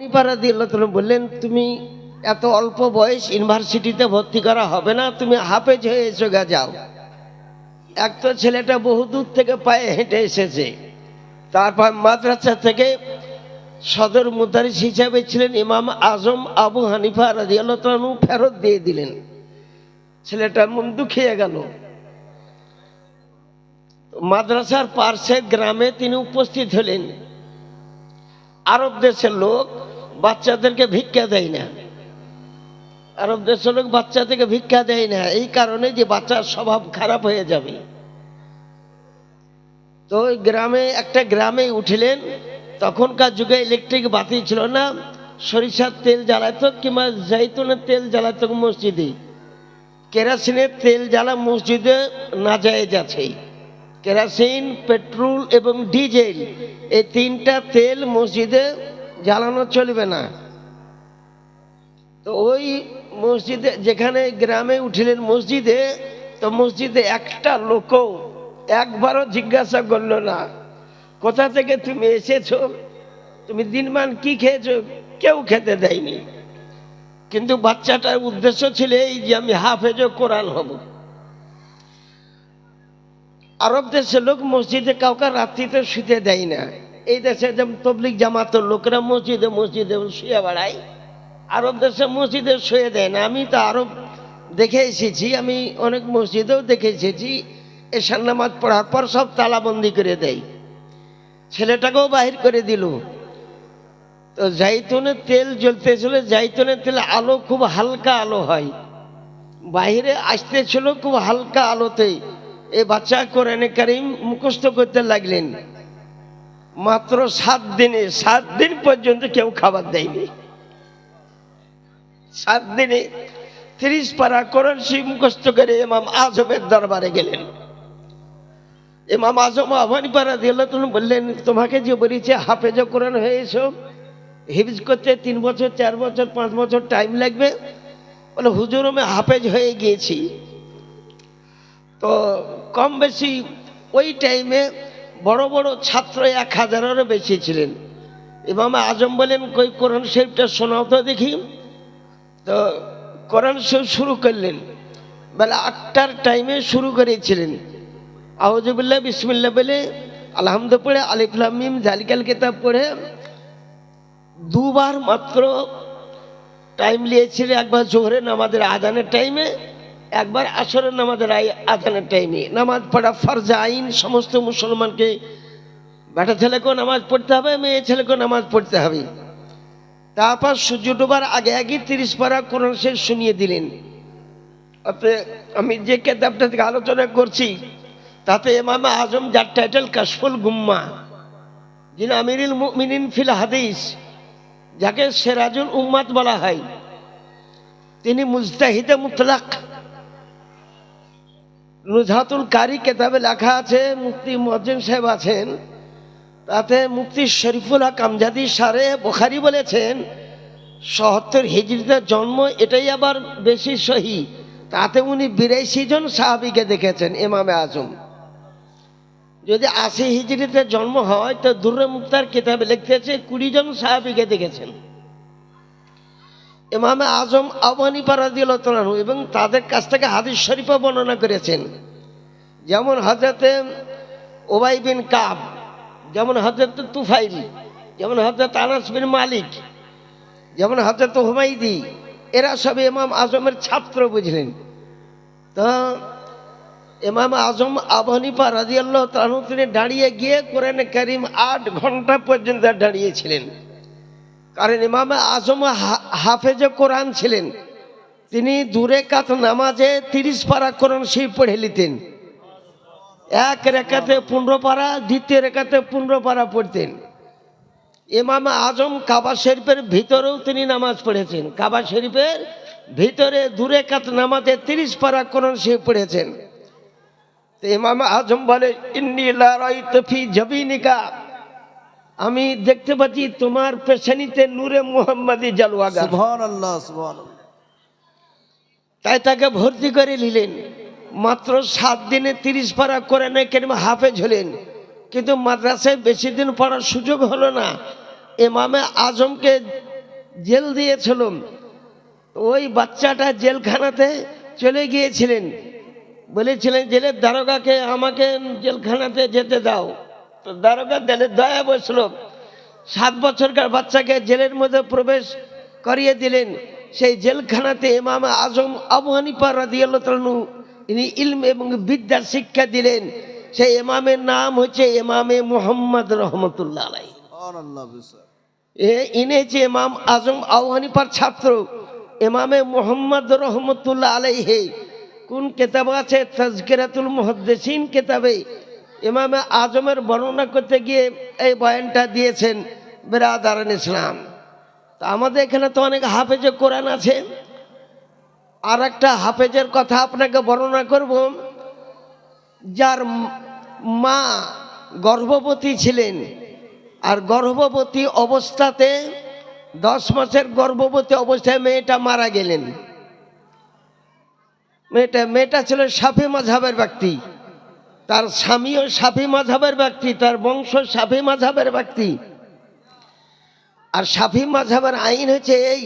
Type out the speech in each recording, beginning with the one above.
হানিফা রাদিয়াল্লাহু তাআলা বললেন, তুমি এত অল্প বয়স, ইউনিভার্সিটিতে ভর্তি করা হবে না, তুমি হাফেজ হয়ে এসো গা, যাও। এক তো ছেলেটা বহু দূর থেকে পায়ে হেঁটে এসেছে, তারপর মাদ্রাসা থেকে সদর মুদারিস হিসাবে ছিলেন ইমাম আজম আবু হানিফা রাদিয়াল্লাহু তাআলা, ফেরত দিয়ে দিলেন। ছেলেটা মন দুঃখিয়ে গেল। মাদ্রাসার পার্শ্বের গ্রামে তিনি উপস্থিত হলেন। আরব দেশের লোক বাচ্চাদেরকে ভিক্ষা দেয় না, আরব দেশের লোক বাচ্চাদেরকে ভিক্ষা দেয় না, এই কারণে যে বাচ্চার স্বভাব খারাপ হয়ে যাবে। তো ওই গ্রামে একটা গ্রামে উঠলেন। তখনকার যুগে ইলেকট্রিক বাতি ছিল না, সরিষার তেল জ্বালাতো কিংবা জৈতুনের তেল জ্বালাতো মসজিদে। কেরাসিনের তেল জ্বালা মসজিদে নাজায়েজ আছে। কেরাসিন, পেট্রোল এবং ডিজেল, এই তিনটা তেল মসজিদে জ্বালানো চলবে না। তো ওই মসজিদে, যেখানে গ্রামে উঠিলেন মসজিদে, তো মসজিদে একটা লোকও একবারও জিজ্ঞাসা করলো না, কোথা থেকে তুমি এসেছো, তুমি দিনমান কি খেয়েছো, কেউ খেতে দেয়নি। কিন্তু বাচ্চাটার উদ্দেশ্য ছিল এই যে আমি হাফেজে কোরআন হব। আরব দেশের লোক মসজিদে কাউকে রাত্রিতে শুতে দেয় না। এই দেশে যেমন তবলিগ জামাতের লোকেরা মসজিদে মসজিদে শুয়ে বেড়ায়, আরব দেশে মসজিদে শুয়ে দেয় না। আমি তো আরব দেখে এসেছি, আমি অনেক মসজিদেও দেখে এসেছি, এশার নামাজ পড়ার পর সব তালাবন্দি করে দেয়। ছেলেটাকেও বাহির করে দিল। তো জাইতুনের তেল জ্বলতেছিল, জাইতুনের তেলে আলো খুব হালকা আলো হয়, বাহিরে আসতেছিল খুব হালকা আলোতেই। এই বাচ্চা কোরআনে কারীম মুখস্থ করতে লাগলেন। মাত্র 7 দিনে, 7 দিন পর্যন্ত কেউ খাবার দেয়নি। 7 দিনে 30 পারা কোরআন শরীফ মুখস্থ করে ইমাম আজমের দরবারে গেলেন। ইমাম আজম আবু হানিফা রাদিয়াল্লাহু তাআলা বললেন, তোমাকে যে বলেছে হাফেজে কোরআন হয়ে এসো, হিফজ করতে 3 বছর 4 বছর 5 বছর টাইম লাগবে। বলে, হুজুর আমি হাফেজ হয়ে গিয়েছি। তো কম বেশি ওই টাইমে বড় বড় ছাত্র 1000-এরও বেশি ছিলেন। ইমাম আজম বলেন, কই কোরআন শরীফটা শোনাও তো দেখি। তো কোরআন শরীফ শুরু করলেন। বেলা 8টার টাইমে শুরু করেছিলেন। আউযুবিল্লাহ বিসমিল্লাহ বলে আলহামদু পড়ে, আলিফ লাম মিম জালিকাল কিতাব পড়ে 2 বার মাত্র টাইম নিয়েছিলেন। একবার জোহরের নামাজের আজানের টাইমে, একবার আসরের নামাজের আজানের টাইমে। নামাজ পড়া ফরজ আইন, সমস্ত মুসলমানকে, বেটা ছেলেকেও নামাজ পড়তে হবে, মেয়ে ছেলেকেও নামাজ পড়তে হবে। তারপর সূর্য ডোবার আগে আগে 30 পারা কোরআন শরীফ শুনিয়ে দিলেন। আমি যে কিতাবটা থেকে আলোচনা করছি তাতে ইমাম আজম, যার টাইটেল কাশফুল গুম্মা, যিনি আমিরুল মুমিনিন ফিল হাদিস, যাকে সিরাজুল উম্মাত বলা হয়, তিনি মুজতাহিদে মুতলাক। নুজহাতুল কারি কিতাবে লেখা আছে, মুফতি মুয়াজ্জিন সাহেব আছেন, তাতে মুফতি শরীফুল হক আমজাদি শারে বুখারী বলেছেন ৭৭ হিজরিতে জন্ম, এটাই আবার বেশি সহি। তাতে উনি ৮২ জন সাহাবীকে দেখেছেন ইমামে আজম। যদি ৮০ হিজরিতে জন্ম হয় তো দুররে মুখতার কিতাবে লিখতেছে 20 জন সাহাবীকে দেখেছেন ইমামে আজম আবু হানিফা রাদিয়াল্লাহু তাআলা, এবং তাদের কাছ থেকে হাদিস শরীফও বর্ণনা করেছেন। যেমন হযরতে উবাই বিন কাব, যেমন হযরত তুফাইল, যেমন হযরত আনাস বিন মালিক, যেমন হযরত হুমাইদি, এরা সব ইমাম আজমের ছাত্র, বুঝলেন। তো ইমাম আজম আবু হানিফা রাদিয়াল্লাহু তাআলা তিনি দাঁড়িয়ে গিয়ে কোরআনে কারীম 8 ঘন্টা পর্যন্ত দাঁড়িয়েছিলেন। কারণ ইমাম আজম হাফেজে কোরআন ছিলেন। তিনি 2 রাকাত নামাজে 30 পারা কোরআন শরীফ পড়ে নিতেন। এক রাকাতে 15 পারা, দ্বিতীয় রাকাতে 15 পারা পড়তেন। ইমাম আজম কাবা শরীফের ভিতরেও তিনি নামাজ পড়েছেন। কাবা শরীফের ভিতরে 2 রাকাত নামাজে 30 পারা কোরআন শরীফ পড়েছেন। তো ইমাম আজম বলে, ইন্নী লা রাইতু ফি জাবিনিকা, আমি দেখতে পাচ্ছি তোমার পেছনিতে নূরে মুহাম্মাদি জালওয়াগার। সুবহানাল্লাহ, সুবহানাল্লাহ। তাই তাকে ভর্তি করে নিলেন। মাত্র 7 দিনে 30 পারা কোরআনে কারীম হাফেজ হলেন। কিন্তু মাদ্রাসায় বেশি দিন পড়ার সুযোগ হলো না। ইমামে আজমকে জেল দিয়েছিল। ওই বাচ্চাটা জেলখানাতে চলে গিয়েছিলেন, বলেছিলেন জেলের দারোগাকে আমাকে জেলখানাতে যেতে দাও। তো দারোগা জেলের দয়া বসল, 7 বছরকার বাচ্চাকে জেলের মধ্যে প্রবেশ করিয়ে দিলেন। সেই জেলখানাতে ইমাম আজম আবু হানিফা রাদিয়াল্লাহু তাআলা আনহু ইনি ইলম এবং বিদ্যার শিক্ষা দিলেন। সেই ইমামের নাম হচ্ছে ইমামে মুহাম্মদ রহমতুল্লাহ আলাইহি। ইনি হচ্ছে ইমাম আজম আবু হানিফার ছাত্র ইমামে মুহাম্মদ রহমতুল্লাহ আলাইহি। কোন কিতাব আছে তাজকিরাতুল মুহাদ্দিসিন কিতাবে ইমামে আজমের বর্ণনা করতে গিয়ে এই বয়ানটা দিয়েছেন। বিরাদারান ইসলাম, তা আমাদের এখানে তো অনেক হাফেজে কোরআন আছে। আর একটা হাফেজের কথা আপনাকে বর্ণনা করব, যার মা গর্ভবতী ছিলেন, আর গর্ভবতী অবস্থাতে 10 মাসের গর্ভবতী অবস্থায় মেয়েটা মারা গেলেন। মেয়েটা ছিল শাফি মাযহাবের ব্যক্তি, তার স্বামীও শাফি মাযহাবের ব্যক্তি, তার বংশ শাফি মাযহাবের ব্যক্তি। আর শাফি মাযহাবের আইন হচ্ছে এই,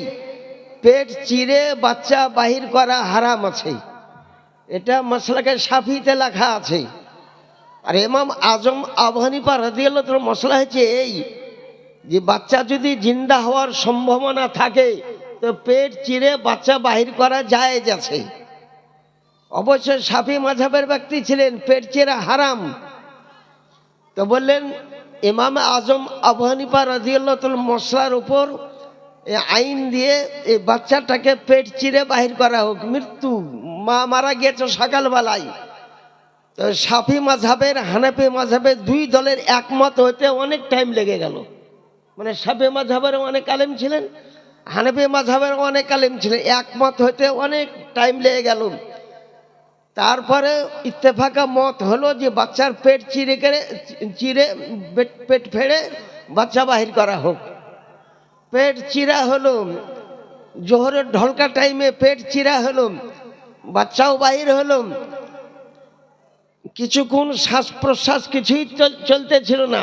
পেট চিরে বাচ্চা বাহির করা হারাম আছে। এটা মাসলাকে শাফিতে লেখা আছে। আর ইমাম আজম আবু হানিফা রাদিয়াল্লাহু তাআলা মসলা হচ্ছে এই যে বাচ্চা যদি জিন্দা হওয়ার সম্ভাবনা থাকে তো পেট চিরে বাচ্চা বাহির করা জায়েজ আছে। অবশ্য শাফি মাযহাবের ব্যক্তি ছিলেন, পেট চিরা হারাম। তো বললেন ইমাম আজম আবু হানিফা রাদিয়াল্লাহু তাআলা মসলার উপর আইন দিয়ে এই বাচ্চাটাকে পেট চিরে বাহির করা হোক। মৃত্যু, মা মারা গিয়েছে সকালবেলায়। তো শাফি মাযহাবের হানাফি মাযহাবের 2 দলের একমত হতে অনেক টাইম লেগে গেল। মানে শাফি মাযহাবের অনেক আলেম ছিলেন, হানাফি মাযহাবের অনেক আলেম ছিলেন, একমত হতে অনেক টাইম লেগে গেল। তারপরে ইত্তেফাকা মত হলো যে বাচ্চার পেট চিরে পেট ফেড়ে বাচ্চা বাহির করা হোক। পেট চিরা হলো, জোহরের ঢলকা টাইমে পেট চিরা হলো, বাচ্চাও বাহির হলো। কিছুক্ষণ শ্বাস প্রশ্বাস কিছুই চলতেছিল না।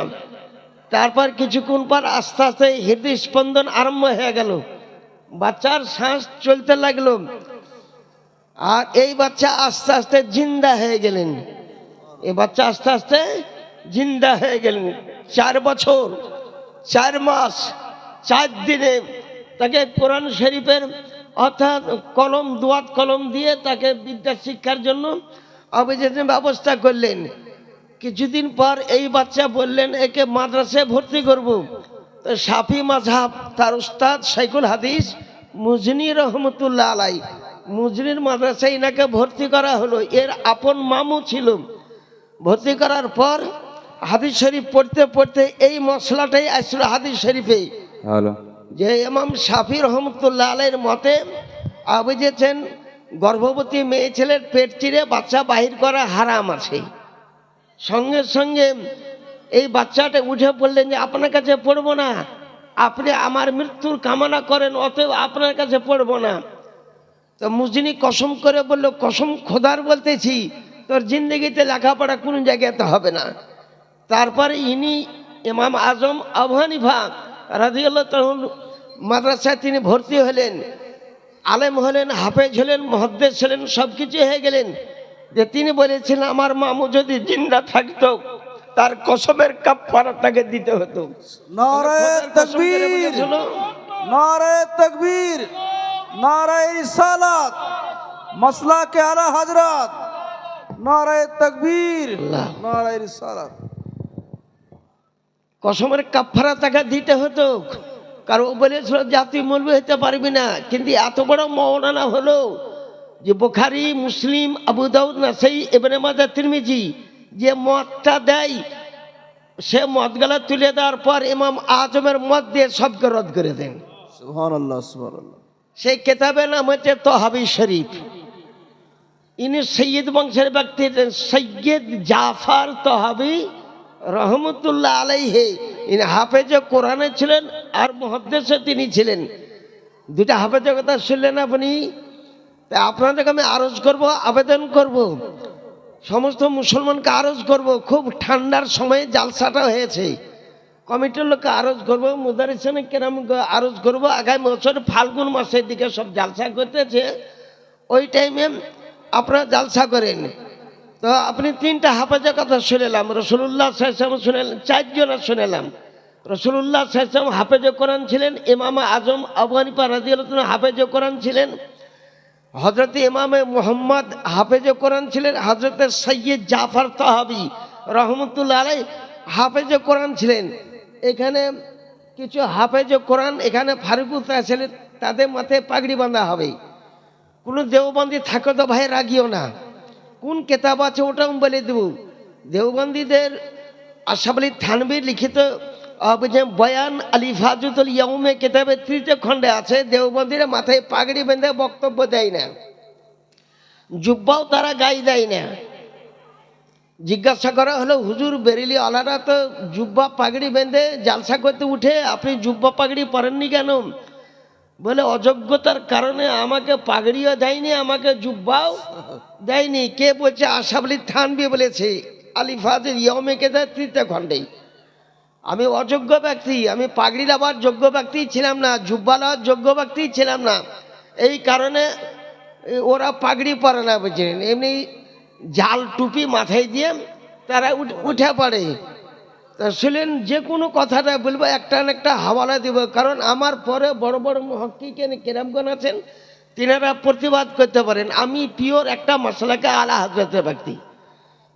তারপর কিছুক্ষণ পর আস্তে আস্তে হৃদয় স্পন্দন আরম্ভ হয়ে গেল, বাচ্চার শ্বাস চলতে লাগলো। আর এই বাচ্চা আস্তে আস্তে জিন্দা হয়ে গেলেন। এই বাচ্চা আস্তে আস্তে জিন্দা হয়ে গেলেন। 4 বছর 4 মাস 4 দিনে তাকে কোরআন শরীফের অর্থাৎ কলম, দুয়াত কলম দিয়ে তাকে বিদ্যা শিক্ষার জন্য অভিযোজনের ব্যবস্থা করলেন। কিছুদিন পর এই বাচ্চা বললেন একে মাদ্রাসায় ভর্তি করব। তো শাফি মাযহাব তার উস্তাদ শাইখুল হাদিস মুজনি রহমতুল্লাহ আলাই, মুজনির মাদ্রাসায় এনাকে ভর্তি করা হলো। এর আপন মামু ছিল। ভর্তি করার পর হাদিস শরীফ পড়তে পড়তে এই মশলাটাই আসলো হাদিস শরীফে, যে ইমাম শাফি রহমতুল্লাহ আলাইয়ের মতে বুঝেছেন গর্ভবতী মেয়ে ছেলের পেট চিরে বাচ্চা বাহির করা হারাম আছে। সঙ্গে সঙ্গে এই বাচ্চাটা উঠে পড়লেন যে আপনার কাছে পড়বো না, আপনি আমার মৃত্যুর কামনা করেন, অতএব আপনার কাছে পড়বো না। তো মুজনি কসম করে বলল, কসম খোদার বলতেছি তোর জিন্দগিতে লেখাপড়া কোনো জায়গাতে হবে না। তারপরে ইনি ইমাম আজম আবু হানিফা রাদিয়াল্লাহু তাআলা মাদ্রাসায় তিনি ভর্তি হলেন, আলেম হলেন, হাফেজ হলেন, মুহাদ্দিস হলেন, সব কিছু হয়ে গেলেন। যে তিনি বলেছিলেন আমার মামু যদি জিন্দা থাকতো তার কসমের কাফারা তাকে দিতে হতো। নারে তাকবীর, নারে তাকবীর, নারে রিসালাত, মাসলাকে আলা হযরত, নারে তাকবীর, নারে রিসালাত। কসমের কাফারা তাকে দিতে হতো, কারণ ও বলেছিল জাতি মৌলবি হতে পারবি না। কিন্তু এত বড় মওলানা হলো যে বুখারী, মুসলিম, আবু দাউদ, নাসাই, ইবনে মাজাহ, তিরমিজি যে মতটা দেয়, সে মতগুলো তুলে দেওয়ার পর ইমাম আজমের মত দিয়ে সবকে রদ করে দেন। সুবহানাল্লাহ, সুবহানাল্লাহ। সেই কিতাবের নাম হচ্ছে তহাবি শরীফ। ইনি সৈয়দ বংশের ব্যক্তি, সৈয়দ জাফর তহাবি রহমতুল্লাহ আলাইহি। ইনি হাফেজে কোরআনে ছিলেন আর মুহাদ্দিসে তিনি ছিলেন। 2টা হাফেজের কথা শুনলেন আপনি। তাই আপনাদেরকে আমি আরজ করব, আবেদন করব, সমস্ত মুসলমানকে আরজ করব, খুব ঠান্ডার সময়ে জালসাটা হয়েছে, কমিটির লোককে আরজ করবো, মুদারিসানে কেরাম আরজ করবো, আগামী বছর ফাল্গুন মাসের দিকে সব জালসা করতেছে, ওই টাইমে আপনারা জালসা করেন। তো আপনি 3টা হাফেজের কথা শুনেলাম, রসুল্লাহ সাল্লাল্লাহু আলাইহি শুনেলেন, 4 জনের শুনেলাম। রসুল্লাহ সাল্লাল্লাহু আলাইহি ওয়াসাল্লাম হাফেজে কোরআন ছিলেন, ইমাম আজম আবু হানিফা রাদিয়াল্লাহু আনহু হাফেজে কোরআন ছিলেন, হযরত ইমামে মুহাম্মদ হাফেজে কোরআন ছিলেন, হযরত সৈয়দ জাফর তাহাবি রহমতুল্লাহ আলাইহি হাফেজে কোরআন ছিলেন। এখানে কিছু হাফেজে কোরআন এখানে ফারুকুতা ছিলেন, তাদের মাথায় পাগড়ি বাঁধা হবে। কোনো দেওবন্দি থাকো তো ভাই রাগিও না, কোন কেতাব আছে ওটাও বলে দেব। দেওবন্দীদের আশরাফ আলী থানভী লিখিত বয়ান আলী ফাজুতুল ইয়াউমে কেতাবে 3টে খণ্ডে আছে, দেওবন্দীরা মাথায় পাগড়ি বেঁধে বক্তব্য দেয় না, জুব্বাও তারা গায়ে দেয় না। জিজ্ঞাসা করা হলো, হুজুর বেরিলি আলারা তো জুব্বা পাগড়ি বেঁধে জালসা করতে উঠে, আপনি জুব্বা পাগড়ি পরেননি কেন? বলে অযোগ্যতার কারণে আমাকে পাগড়িও দেয়নি, আমাকে জুব্বাও দেয়নি। কে বলছে? আশরাফ আলী থানভী বলেছে আলী ফাজুল ইয়াউমে কেতাব 3টে খণ্ডে। আমি অযোগ্য ব্যক্তি, আমি পাগড়ি লাবার যোগ্য ব্যক্তি ছিলাম না, জুব্বা লাবার যোগ্য ব্যক্তি ছিলাম না, এই কারণে ওরা পাগড়ি পরে না বুঝলেন, এমনি জাল টুপি মাথায় দিয়ে তারা উঠে পড়ে। তা শুনলেন, যে কোনো কথাটা বলবো একটা না একটা হাওয়ালা দেব, কারণ আমার পরে বড় বড় মুহাক্কিকিন কেরামগণ আছেন, তিনারা প্রতিবাদ করতে পারেন। আমি পিওর একটা মশলাকে আলা হযরতের ব্যক্তি,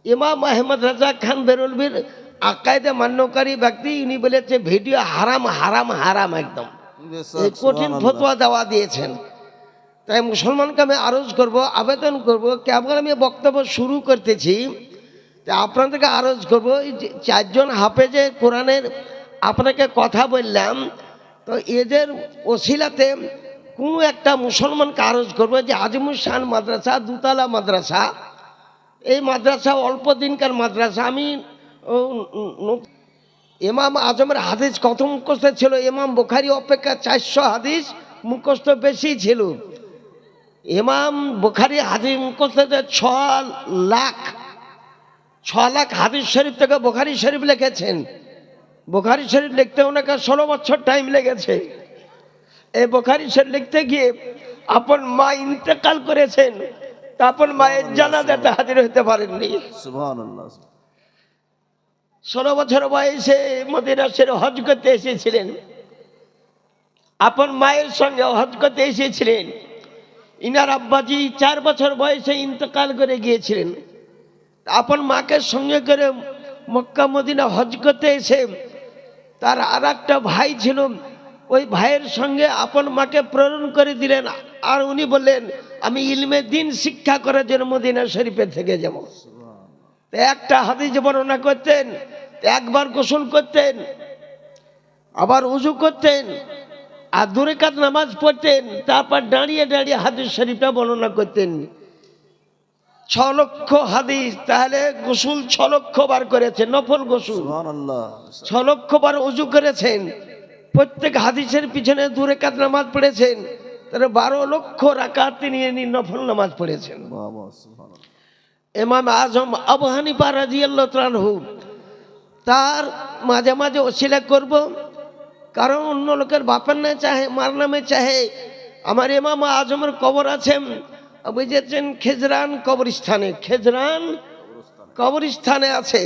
ইমাম আহমদ রাজা খান বেরলভীর আকায়দে মান্যকারী ব্যক্তি, উনি বলেছে ভিডিও হারাম হারাম হারাম, একদম এই কঠিন ফতোয়া দেওয়া দিয়েছেন। তাই মুসলমানকে আমি আরজ করব, আবেদন করব, কেবল আমি বক্তব্য শুরু করতেছি, আপনাদেরকে আরজ করব, এই যে 4 জন হাফেজে কোরআনের আপনাকে কথা বললাম, তো এদের ওসিলাতে কোনো একটা মুসলমানকে আরজ করব যে আজমুল শান মাদ্রাসা, দুতলা মাদ্রাসা, এই মাদ্রাসা অল্প দিনকার মাদ্রাসা। আমি ইমাম আজমের হাদিস কত মুখস্থ ছিল? ইমাম বুখারী অপেক্ষা 400 হাদিস মুখস্থ বেশি ছিল। ইমাম বুখারী হাদিস মুখস্থ 6 লাখ হাদিস শরীফ থেকে বুখারী শরীফ লিখেছেন। বুখারী শরীফ লিখতে ওনাকে 16 বছর টাইম লেগেছে। এই বুখারী শরীফ লিখতে গিয়ে আপন মা ইন্তেকাল করেছেন, তারপর মায়ের জানাজাতে হাজির হতে পারেননি। সুবহানাল্লাহ। 16 বছর বয়সে মদিনা শরীফ হজ করতে এসেছিলেন, আপন মায়ের সঙ্গে হজ করতে এসেছিলেন। ইনার আব্বাজি 4 বছর বয়সে ইন্তেকাল করে গিয়েছিলেন। আপন মাকে সঙ্গে করে মক্কা মদিনা হজ করতে এসে তার আর একটা ভাই ছিল, ওই ভাইয়ের সঙ্গে আপন মাকে প্রেরণ করে দিলেন। আর উনি বললেন, আমি ইলমে দিন শিক্ষা করার জন্য মদিনা শরীফে থেকে যাব। একটা হাদিস বর্ণনা করতেন, একবার গোসল করতেন, আবার উজু করতেন, আর 2 রাকাত নামাজ পড়তেন, তারপর দাঁড়িয়ে দাঁড়িয়ে হাদিস শরীফটা বর্ণনা করতেন। 6 লক্ষ হাদিস, তাহলে গোসল 6 লক্ষ বার করেছেন, নফল গোসল। সুবহানাল্লাহ। 6 লক্ষ বার উজু করেছেন, প্রত্যেক হাদিসের পিছনে 2 রাকাত নামাজ পড়েছেন, তাহলে 12 লক্ষ রাকাত তিনি নফল নামাজ পড়েছেন। বাবা সুবহানাল্লাহ। ইমাম আজম আবু হানিফা রাদিয়াল্লাহু তাআলা আনহু, তার মাঝে মাঝে ওসিলা করব, কারণ অন্য লোকের বাপের না চাহে মার নামে চাহে। আমার ইমাম আজমের কবর আছে বুঝেছেন খেজরান কবরস্থানে, খেজরান কবরস্থানে আছে।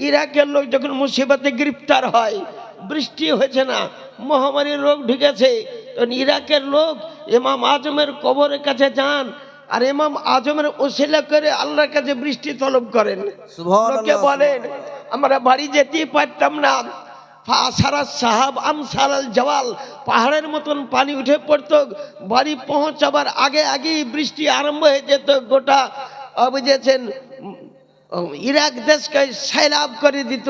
ইরাকের লোক যখন মুসিবতে গ্রেফতার হয়, বৃষ্টি হয়েছে না, মহামারীর রোগ ঢুকেছে, তখন ইরাকের লোক ইমাম আজমের কবরের কাছে যান, আর ইমাম আজমের ওসিলা করে আল্লাহর কাছে বৃষ্টি তলব করেন। লোকে বলেন আমরা বাড়ি যেতেই পারতাম না, সারা সাহাব আমসালাল জওয়াল, পাহাড়ের মতন পানি উঠে পড়তো, বাড়ি পৌঁছাবার আগে আগেই বৃষ্টি আরম্ভ হয়ে যেত, গোটা বুঝেছেন ইরাক দেশকে সয়লাব করে দিত।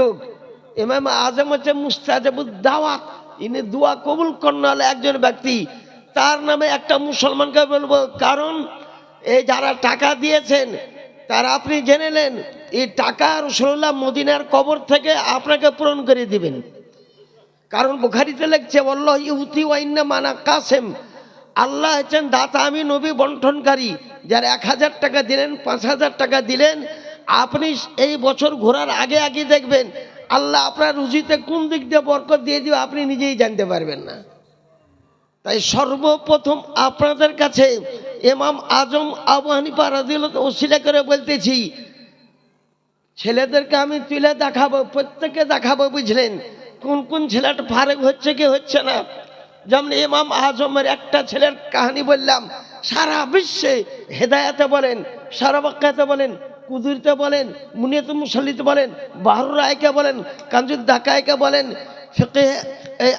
ইমাম আজম হচ্ছে মুস্তাজাবুদ দাওয়াত, ইনি দোয়া কবুল করলে একজন ব্যক্তি, তার নামে একটা মুসলমানকে বলবো, কারণ এই যারা টাকা দিয়েছেন তারা আপনি জেনে নেন, এই টাকা রাসূলুল্লাহ মদিনার কবর থেকে আপনাকে পূরণ করে দিবেন। কারণ বুখারীতে লিখছে আল্লাহ ইউতি ওয়া ইন্না মানা কাসেম, আল্লাহ হচ্ছেন দাতা, আমি নবী বন্টনকারী। যারা 1000 টাকা দিলেন, 5000 টাকা দিলেন, আপনি এই বছর ঘোরার আগে আগে দেখবেন আল্লাহ আপনার রুজিতে কোন দিক দিয়ে বরকত দিয়ে দিবে আপনি নিজেই জানতে পারবেন না। তাই সর্বপ্রথম আপনাদের কাছে ইমাম আজম আবু হানিফা রাদিয়াল্লাহু ওসিলা করে বলতেছি, ছেলেদেরকে আমি তুলে দেখাবো, প্রত্যেকে দেখাবো, বুঝলেন, কোন কোন ছেলেটা ফারেক হচ্ছে কি হচ্ছে না। যেমন ইমাম আজমের একটা ছেলের কাহিনী বললাম, সারা বিশ্বে হেদায়াতে বলেন, সারা বাক্যাতে বলেন, কুদুরতে বলেন, মুনিয়াত মুসল্লিতে বলেন, বাহরুল রায়কে বলেন, কানজুদ দাকায়কে বলেন, ফিকহে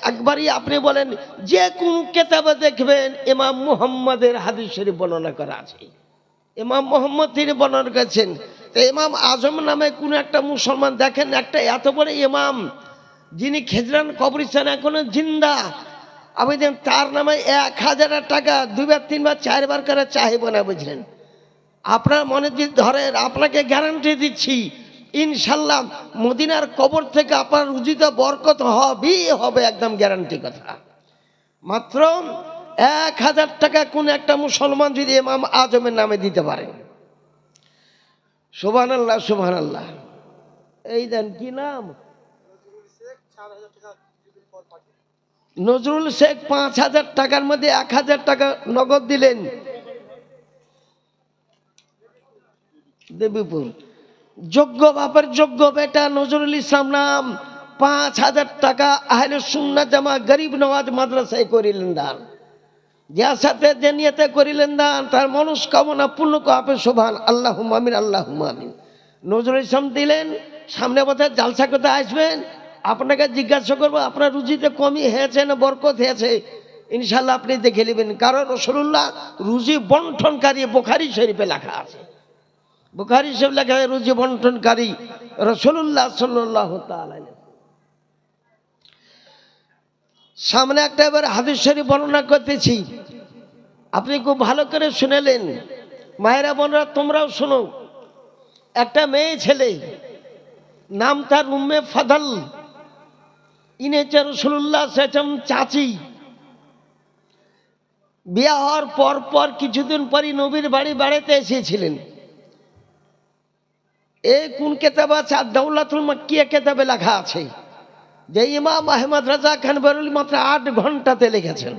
আকবরী আপনি বলেন, যে কোন কেতাবে দেখবেন ইমাম মুহাম্মদের হাদিস শরীফ বর্ণনা করা আছে। ইমাম মোহাম্মদ তিনি বর্ণনা করেছেন। তো ইমাম আজম নামে কোন একটা মুসলমান দেখেন, একটা এত বড় ইমাম যিনি খেজরান কবরস্থানে এখনো জিন্দা, আমি দেন তার নামে 1000 টাকা 2বার 3বার 4বার করে চাহিব না, বুঝলেন। আপনার মনে যদি ধরেন, আপনাকে গ্যারান্টি দিচ্ছি ইনশাল্লাহ মদিনার কবর থেকে আপনার রুজিতে বরকত হবেই হবে, একদম গ্যারান্টি কথা। মাত্র 1000 টাকা কোন একটা মুসলমান যদি ইমাম আজমের নামে দিতে পারেন, সুবহানাল্লাহ সুবহানাল্লাহ। এই দেন কি নাম, নজরুল শেখ 5000 টাকার মধ্যে 1000 টাকা নগদ দিলেন। দেবীপুর যোগ্য বাপের যোগ্য বেটা নজরুল ইসলাম নাম, 5000 টাকা আহলে সুন্নাত জামা গরিব নওয়াজ মাদ্রাসায় করিলেন দান। যার সাথে যে নিয়তে করিলেন দান তার মনস্কামনা পূর্ণ হবে, সুবহান আল্লাহুম্মা আমিন আল্লাহুম্মা আমিন। নজরুল ইসলাম দিলেন, সামনে বছর জালসা করতে আসবেন, আপনাকে জিজ্ঞাসা করবো আপনার রুজিতে কমই হয়েছে না বরকত হয়েছে, ইনশাল্লাহ আপনি দেখে নেবেন। কারণ রাসূলুল্লাহ রুজি বন্টনকারী, বুখারী শরীফে লেখা আছে, বুখারী শরীফ লেখা আছে রুজি বন্টনকারী রাসূলুল্লাহ সাল্লাল্লাহু তাআলা। সামনে একটা এবার হাদিস শরীফ বর্ণনা করতেছি, আপনি খুব ভালো করে শুনেলেন। মায়েরা বোনরা তোমরাও শোনো। একটা মেয়ে ছেলে, নাম তার উম্মে ফাদল, ইনি হচ্ছে রাসূলুল্লাহ সাল্লাল্লাহু চাচি। বিয়ে হওয়ার পর পর কিছুদিন পরই নবীর বাড়ি বেড়াতে এসেছিলেন। এই কোন কেতাব আছে, আদ-দাওলাতুল মাক্কিয়া কেতাবে লেখা আছে যে ইমাম আহমদ রাজা খান বেরুলি মাত্র 8 ঘন্টাতে লিখেছেন।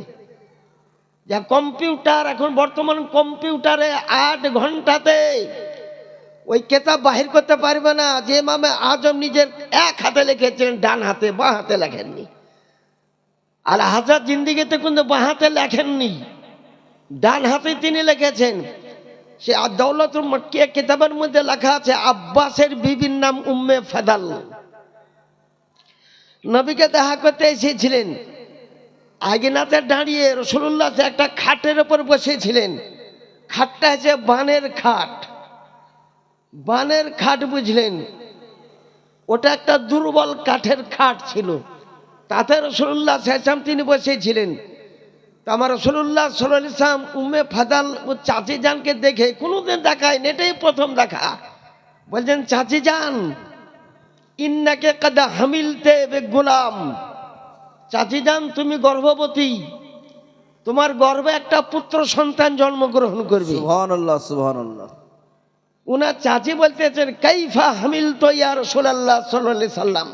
যা কম্পিউটার এখন বর্তমান কম্পিউটারে 8 ঘন্টাতে ওই কেতাব বাহির করতে পারবে না যে ইমামে আজম নিজের এক হাতে লিখেছেন, ডান হাতে, বাঁ হাতে লেখেননি। আর হাজার জিন্দিগিতে কিন্তু বাঁ হাতে লেখেননি, ডান হাতে তিনি লিখেছেন। সে আদ-দাওলাতুল মাক্কিয়া কিতাবের মধ্যে লেখা আছে আব্বাসের বিবির নাম উম্মে ফাদল। নবীকে দেখা করতে এসেছিলেন, আগিনাতে দাঁড়িয়ে রাসূলুল্লাহ একটা খাটের উপর বসেছিলেন। খাটটা হচ্ছে বানের খাট, বানের খাট, বুঝলেন। ওটা একটা দুর্বল কাঠের খাট ছিল, তাতে রাসূলুল্লাহ সাল্লাল্লাহু তিনি বসেছিলেন। তো আমার রাসূলুল্লাহ সাল্লাল্লাহু আলাইহি ওয়াসাল্লাম উম্মে ফাদল ও চাচি জানকে দেখে, কোনোদিন দেখায় এটাই প্রথম দেখা, বলছেন চাচি জান ইন্নাকে কাদ হামিলতে বেগুলাম, চাচি জান তুমি গর্ভবতী, তোমার গর্ভে একটা পুত্র সন্তান জন্মগ্রহণ করবে। সুবহানাল্লাহ সুবহানাল্লাহ। উনার চাচি বলতেছেন কাইফা হামিলতু ইয়া রাসূলুল্লাহ সাল্লাল্লাহু আলাইহি সাল্লাম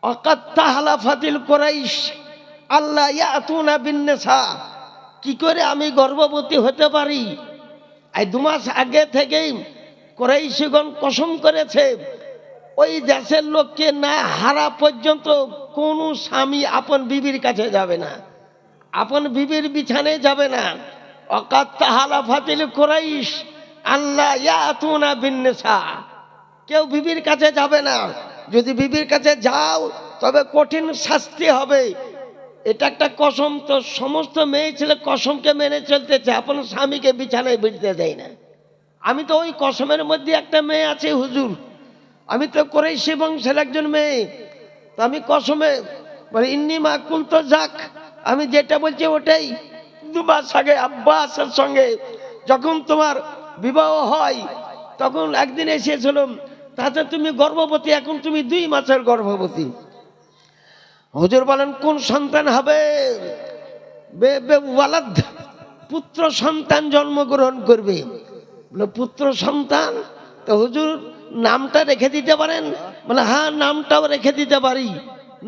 ওয়াকাদ তাহলাফাতিল কুরাইশ আল্লাহ ইয়াতুনা বিন নিসা, কি করে আমি গর্ভবতী হতে পারি? এই 2 মাস আগে থেকেই কুরাইশগণ কসম করেছে ওই দেশের লোককে না হারা পর্যন্ত কোনো স্বামী আপন বিবির কাছে যাবে না, আপন বিবির বিছানায় যাবে না। ওয়াকাদ তাহলাফাতিল কুরাইশ আল্লাহ ইয়াতুনা বিন নিসা, কেউ বিবির কাছে যাবে না, যদি বিবির কাছে যাও তবে কঠিন শাস্তি হবে। এটা একটা কসম। তো সমস্ত মেয়ে ছেলে কসমকে মেনে চলতেছে, আপন স্বামীকে বিছানায় বিড়তে দেয় না। আমি তো ওই কসমের মধ্যে একটা মেয়ে আছে হুজুর, আমি তো কুরাইশি বংশের একজন মেয়ে, তো আমি কসমে মানে ইন্নি মা কুলতো যাক, আমি যেটা বলছি ওটাই। 2 মাস আগে আব্বাসের সঙ্গে যখন তোমার বিবাহ হয় তখন একদিন এসেছিলাম, তাতে তুমি গর্ভবতী, এখন তুমি 2 মাসের গর্ভবতী। হুজুর বলেন কোন সন্তান হবে? ওয়ালাদ, পুত্র সন্তান জন্মগ্রহণ করবে। পুত্র সন্তান, তো হুজুর নামটা রেখে দিতে পারেন বলে হ্যাঁ নামটাও রেখে দিতে পারি।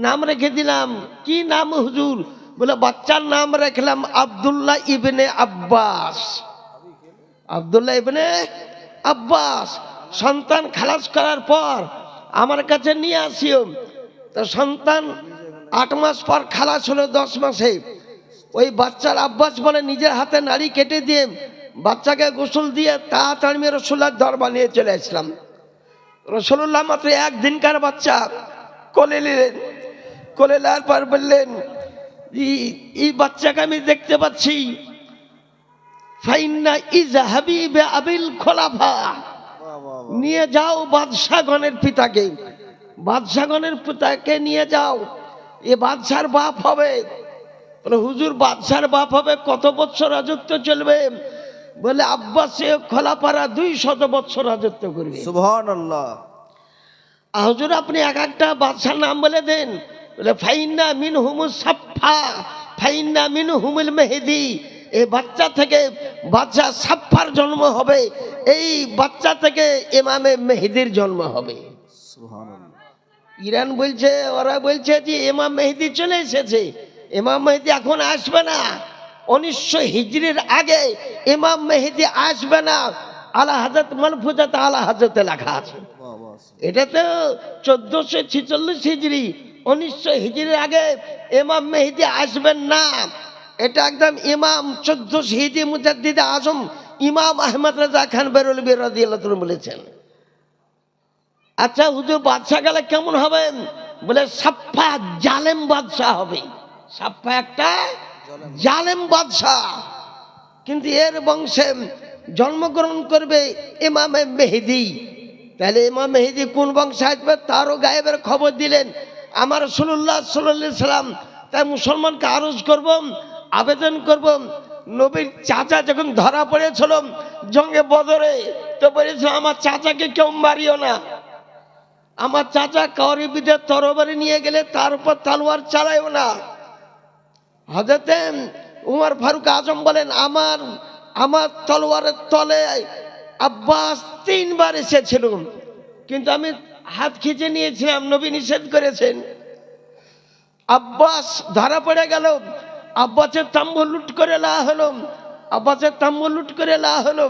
নাম রেখে দিলাম। কি নাম হুজুর? বলে বাচ্চার নাম রাখলাম আব্দুল্লাহ ইবনে আব্বাস। আব্দুল্লাহ ইবনে আব্বাস। সন্তান খালাস করার পর আমার কাছে নিয়ে আসিও। তো সন্তান 8 মাস পর খালাস হলো 10 মাসে। ওই বাচ্চার আব্বাস বলে নিজের হাতে নাড়ি কেটে দিয়ে বাচ্চাকে গোসল দিয়ে তাড়াতাড়ি আমি রসুল্লাহর দরবার নিয়ে চলে আসলাম। রসুল্লাহ মাত্র একদিনকার বাচ্চা কোলে নিলেন। কোলে নেওয়ার পর বললেন এই বাচ্চাকে আমি দেখতে পাচ্ছি, ফাইন্না ইজহাবি বিআবিল খোলাফা, নিয়ে যাও বাদশাগণের পিতাকে। বাদশাগণের পিতাকে নিয়ে যাও, এ বাদশার বাপ হবে। বলে হুজুর বাদশার বাপ হবে, কত বছর রাজত্ব চলবে? বলে আব্বাসে খোলাপাড়া 200 বছর রাজত্ব করবে। সুবহানাল্লাহ। হুজুর আপনি এক একটা বাদশার নাম বলে দেন। বলে ফাইন্না মিনহুমুস সাফফা, ফাইন্না মিনহুমুল মেহেদি, এই বাচ্চা থেকে বাদশা সাফফার জন্ম হবে, এই বাচ্চা থেকে ইমামে মেহেদির জন্ম হবে। সুবহানাল্লাহ। ইরান বলছে, ওরা বলছে যে ইমাম মেহেদি চলে এসেছে। ইমাম মেহেদি এখন আসবে না, 1900 হিজরির আগে ইমাম মেহেদি আসবে না। আলা হাজরত মালফুজাত আলা হাজরতে লেখা আছে। বাহ বাহ। এটা তো 1446 হিজরি, 1900 হিজরির আগে ইমাম মেহেদি আসবেন না। এটা একদম ইমাম 1400 হিজরি মুজাদ্দিদে আজম ইমাম আহমদ রাজা খান বেরলভী রাদিয়াল্লাহু তাআলা বলেছেন। আচ্ছা হুজুর বাদশা গেলে কেমন হবে? বলে সাফফা জালেম বাদশা হবে। সাফফা একটা জালেম বাদশা, কিন্তু এর বংশে জন্মগ্রহণ করবে ইমামে মেহেদি। তাহলে ইমাম মেহেদি কোন বংশে আসবে তারও গায়েবের খবর দিলেন আমার রাসূলুল্লাহ সাল্লাল্লাহু আলাইহি সাল্লাম। তাই মুসলমানকে আরজ করব, আবেদন করব, নবীর চাচা যখন ধরা পড়েছিল জঙ্গে বদরে, তো বলেছিল আমার চাচাকে কেউ মারিও না। আমার চাচা কাউরি বিদে তরবারি নিয়ে গেলে তার উপর তলোয়ার চালাইও না। হযরতে উমর ফারুক আজম বলেন আমার তলোয়ারের তলে আব্বাস 3 বার এসেছিল, কিন্তু আমি হাত খিচে নিয়েছিলাম, নবী নিষেধ করেছেন। আব্বাস ধরা পড়ে গেল, আব্বাসের তাম্বু লুট করে লা হলো, আব্বাসের তাম্বু লুট করে লা হলো।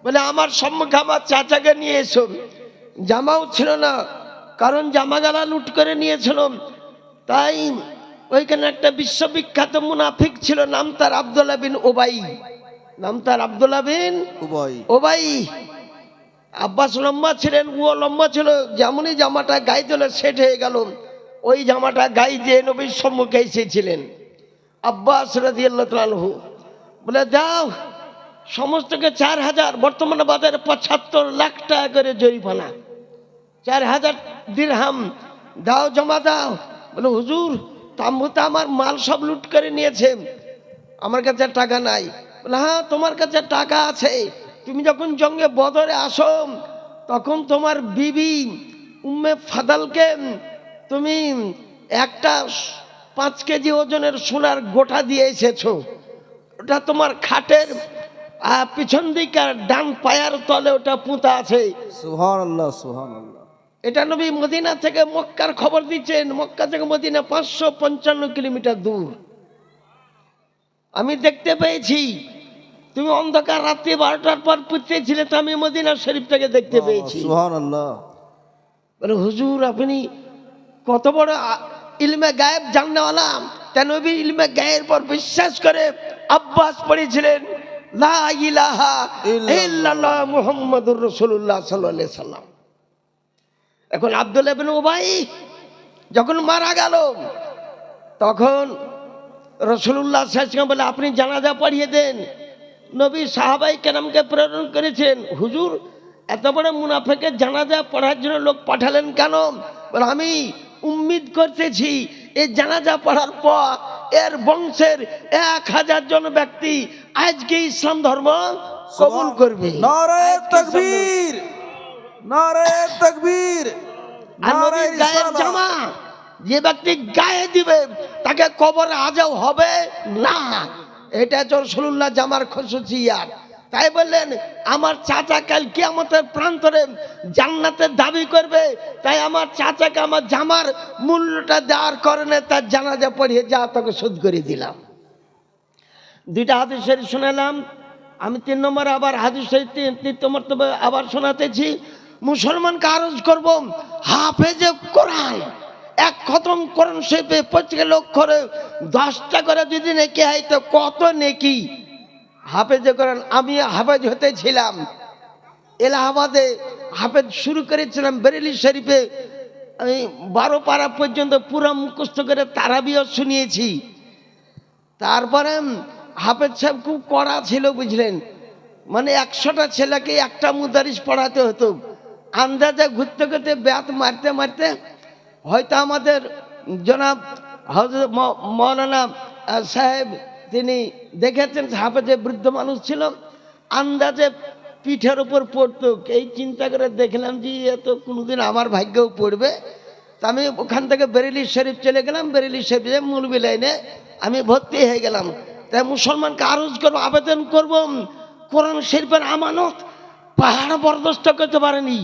বলে আমার সম্মুখে আমার চাচাকে নিয়ে এসো। জামাও ছিল না, কারণ জামা গালা লুট করে নিয়েছিল। তাই ওইখানে একটা বিশ্ববিখ্যাত মুনাফিক ছিল, নাম তার আব্দুল্লাহ বিন উবাই। নাম তার আব্দুল্লাহ বিন উবাই। উবাই। আব্বাস লম্বা ছিলেন, ও লম্বা ছিল, যেমনই জামাটা গায়ে দিল সেট হয়ে গেল। ওই জামাটা গায়ে দিয়ে নবীর সম্মুখে এসেছিলেন। আব্বাস রাদিয়াল্লাহু তাআলা আনহু বলে দাও সমস্তকে 4000, বর্তমানে বাজারে 75 লাখ টাকা করে জরিমানা। 4000 দিরহাম দাও, জমা দাও। বলে হুজুর তাম্বুতে আমার মাল সব লুট করে নিয়েছে, আমার কাছে টাকা নাই। বলে হ্যাঁ তোমার কাছে টাকা আছে, তুমি যখন জঙ্গে বদরে আসো তখন তোমার বিবি উম্মে ফাদালকে তুমি একটা 5 কেজি ওজনের সোনার গোটা দিয়ে এসেছো। ওটা তোমার খাটের পিছন দিকে ডান পায়ার তলে ওটা পুঁতা আছে। সুবহানাল্লাহ সুবহানাল্লাহ। এটা নবী মদিনা থেকে মক্কার খবর দিচ্ছেন। মক্কা থেকে মদিনা 555 কিলোমিটার দূর। আমি দেখতে পেয়েছি, তুমি অন্ধকার রাত্রি 12টার পর পুঁতেছিলে, তো আমি মদিনা শরীফ থেকে দেখতে পেয়েছি। সুবহানাল্লাহ। বলে হুজুর আপনি কত বড় ইলমে গায়েব জাননেওয়ালা। তাই নবী ইলমে গায়েবের পর বিশ্বাস করে আব্বাস পড়েছিলেন লা ইলাহা ইল্লাল্লাহ মুহাম্মাদুর রাসূলুল্লাহ সাল্লাল্লাহু আলাইহি সাল্লাম। এখন আব্দুল্লাহ ইবনে উবাই যখন মারা গেল তখন রাসূলুল্লাহ সাল্লাল্লাহু আলাইহি সাল্লাম বলে আপনি জানাজা পড়িয়ে দেন। নবী সাহাবায়ে কেরামকে প্রেরণ করেছেন, হুজুর এত বড় মুনাফিকের জানাজা পড়ার জন্য লোক পাঠালেন কেন? বলে আমি উম্মিদ করতেছি এই জানাজা পড়ার পর এর বংশের 1000 জন ব্যক্তি আজকে ইসলাম ধর্ম কবুল করবে। নারে তাকবীর, নারে তাকবীর। আর নবীর গায়ের জামা যে ব্যক্তি গায়ে দিবে তাকে কবরে আজাব হবে না। এটা রাসূলুল্লাহ জামার খুশুসিয়াত। তাই বললেন আমার চাচা কাল কিয়ামতের প্রান্তরে জান্নাতের দাবি করবে, তাই আমার চাচাকে আমার জামার মূল্যটা দেওয়ার কারণে তার জানাজা পড়িয়ে যা তোকে শোধ করে দিলাম। দুইটা হাদিস শরীফ শোনালাম। আমি 3 নম্বর আবার হাদিস শরীফ তৃতীয় মর্তবে আবার শোনাতেছি। মুসলমানকে আরজ করব, হাফেজে কোরআন এক খতম কোরআন শরীফে প্রত্যেক লোক করে 10টা করে যদি নেকি হয় তো কত নেকি। হাফেজে কোরআন, আমি হাফেজ হতেছিলাম এলাহাবাদে, হাফেজ শুরু করেছিলাম বেরেলি শরীফে। আমি 12 পারা পর্যন্ত পুরো মুখস্থ করে তারাবিও শুনিয়েছি। তারপরে হাফেজ সাহেব খুব কড়া ছিল বুঝলেন, মানে 100টা ছেলেকে একটা মুদারিস পড়াতে হতো। আন্দাজে ঘুরতে ঘুরতে ব্যাত মারতে মারতে হয়তো আমাদের জনাব হযরত মৌলানা সাহেব তিনি দেখেছেন হাফেজে বৃদ্ধ মানুষ ছিল, আন্দাজে পিঠের উপর পড়তো। এই চিন্তা করে দেখলাম যে এ তো কোনোদিন আমার ভাগ্যেও পড়বে। তা আমি ওখান থেকে বেরেলি শরীফ চলে গেলাম, বেরেলি শরীফে মৌলবি লাইনে আমি ভর্তি হয়ে গেলাম। তাই মুসলমানকে আরজ করবো, আবেদন করব, কোরআন শরীফের আমানত পাহাড় বরদাস্ত করতে পারেনি,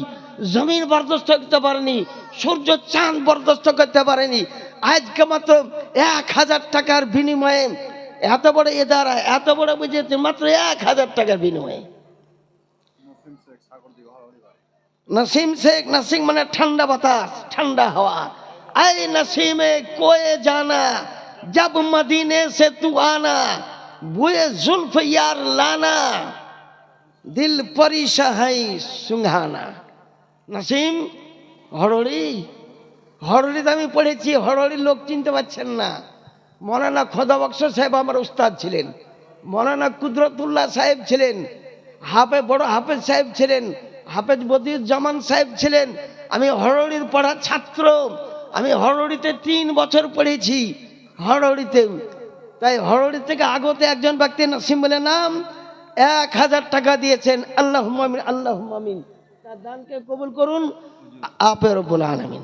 জমিন বরদাস্ত করতে পারেনি, সূর্য চাঁদ বরদাস্ত করতে পারেনি। আজকে মাত্র 1000 টাকার বিনিময়ে এত বড় এদারা, এত বড় বুঝেছে, মাত্র 1000 টাকার বিনিময়ে। নসিম শেখ, নসিম মানে ঠান্ডা বাতাস, ঠান্ডা হাওয়া। আই নসিমে কোয়ে জানা जब मदीने से तू आना, बुए जुल्फ यार लाना, दिल परिशा है सुंघाना। नसीम হরড়ি, হরড়িতে আমি পড়েছি। হরড়ির লোক চিনতে পারছেন না। মৌলানা খোদাবক্স সাহেব আমার উস্তাদ ছিলেন, মৌলানা কুদরতুল্লাহ সাহেব ছিলেন, বড় হাফেজ সাহেব ছিলেন, হাফেজ বদিউজ্জামান সাহেব ছিলেন। আমি হরড়ির পড়ার ছাত্র। আমি হরড়িতে 3 বছর পড়েছি, হরড়িতে। তাই হরড়ি থেকে আগতে একজন ব্যক্তি নসিম বলে নাম 1000 টাকা দিয়েছেন। আল্লাহুম্মা আমিন, আল্লাহুম্মা আমিন। তার দানকে কবুল করুন আপে রব্বুল আলামিন।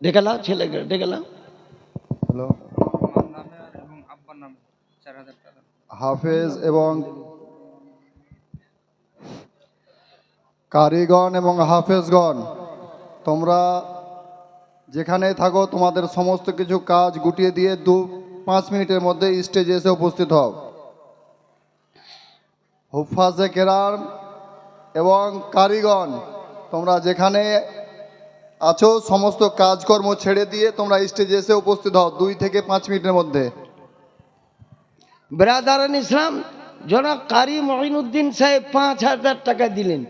ডেকেলাও ছেলেকে ডেকেলাও। হ্যালো, হাফেজ এবং কারিগণ এবং হাফেজগণ, তোমরা যেখানে থাকো তোমাদের সমস্ত কিছু কাজ গুটিয়ে দিয়ে 2-5 মিনিটের মধ্যে স্টেজে এসে উপস্থিত হও। হুফাজে কেরাম এবং কারিগণ, তোমরা যেখানে আছো সমস্ত কাজকর্ম ছেড়ে দিয়ে তোমরা স্টেজে এসে উপস্থিত হও 2 থেকে 5 মিনিটের মধ্যে। ব্রাদারান ইসলাম, জনাব কারি মঈনুদ্দিন সাহেব 5000 টাকা দিলেন।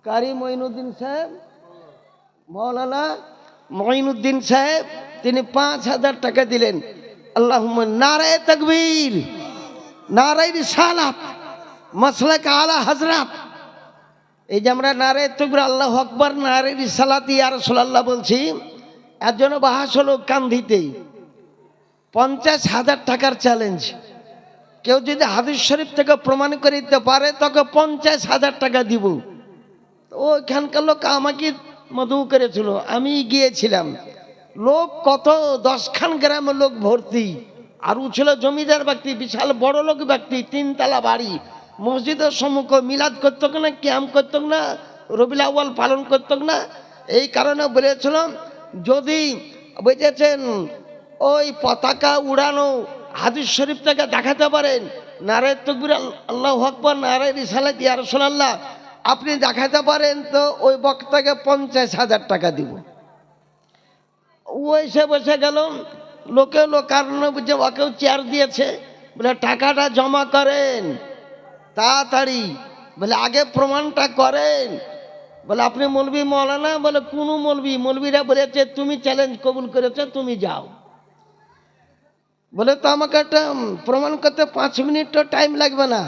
কারি মঈনুদ্দিন সাহেব, মৌলানা মঈনুদ্দিন সাহেব, তিনি 5000 টাকা দিলেন। আল্লাহুম্মা নারায়ে তাকবীর, নারায়ে রিসালাত, মাসলাক আলা হযরত। এই যে আমরা নারায়ে তাকবীর, আল্লাহু আকবার, নারায়ে রিসালাত ইয়া রাসূলুল্লাহ বলছি, এর জন্য বাহাস হলো কান্দিতেই 50,000 টাকার চ্যালেঞ্জ। কেউ যদি হাদিস শরীফ থেকে প্রমাণ করে দিতে পারে তাকে 50,000 টাকা দিব। ওইখানকার লোক আমাকে মধু করেছিল, আমি গিয়েছিলাম। লোক কত 10খান গ্রামের লোক ভর্তি। আর ও ছিল জমিদার ব্যক্তি, বিশাল বড় লোক ব্যক্তি, 3 তলা বাড়ি, মসজিদের সম্মুখ। মিলাদ করতো না, ক্যাম্প করতো না, রবিউল আউয়াল পালন করতো না। এই কারণে বলেছিলাম যদি বুঝেছেন ওই পতাকা উড়ানো হাদিস শরীফ থেকে দেখাতে পারেন, নারায়ে তাকবীর, আল্লাহু আকবার, নারায়ে রিসালাত ইয়া রাসূলুল্লাহ আপনি দেখাতে পারেন, তো ওই বক্তাকে 50,000 টাকা দিব। ওই সে বসে গেল। লোকে কারণে বুঝে ওকেও চেয়ার দিয়েছে, বলে টাকাটা জমা করেন তাড়াতাড়ি, বলে আগে প্রমাণটা করেন। বলে আপনি মৌলবি মৌলানা? বলে কোনো মৌলবি? মৌলবিরা বলেছে তুমি চ্যালেঞ্জ কবুল করেছো, তুমি যাও। বলে তো আমাকে একটা প্রমাণ করতে 5 মিনিটও টাইম লাগবে না।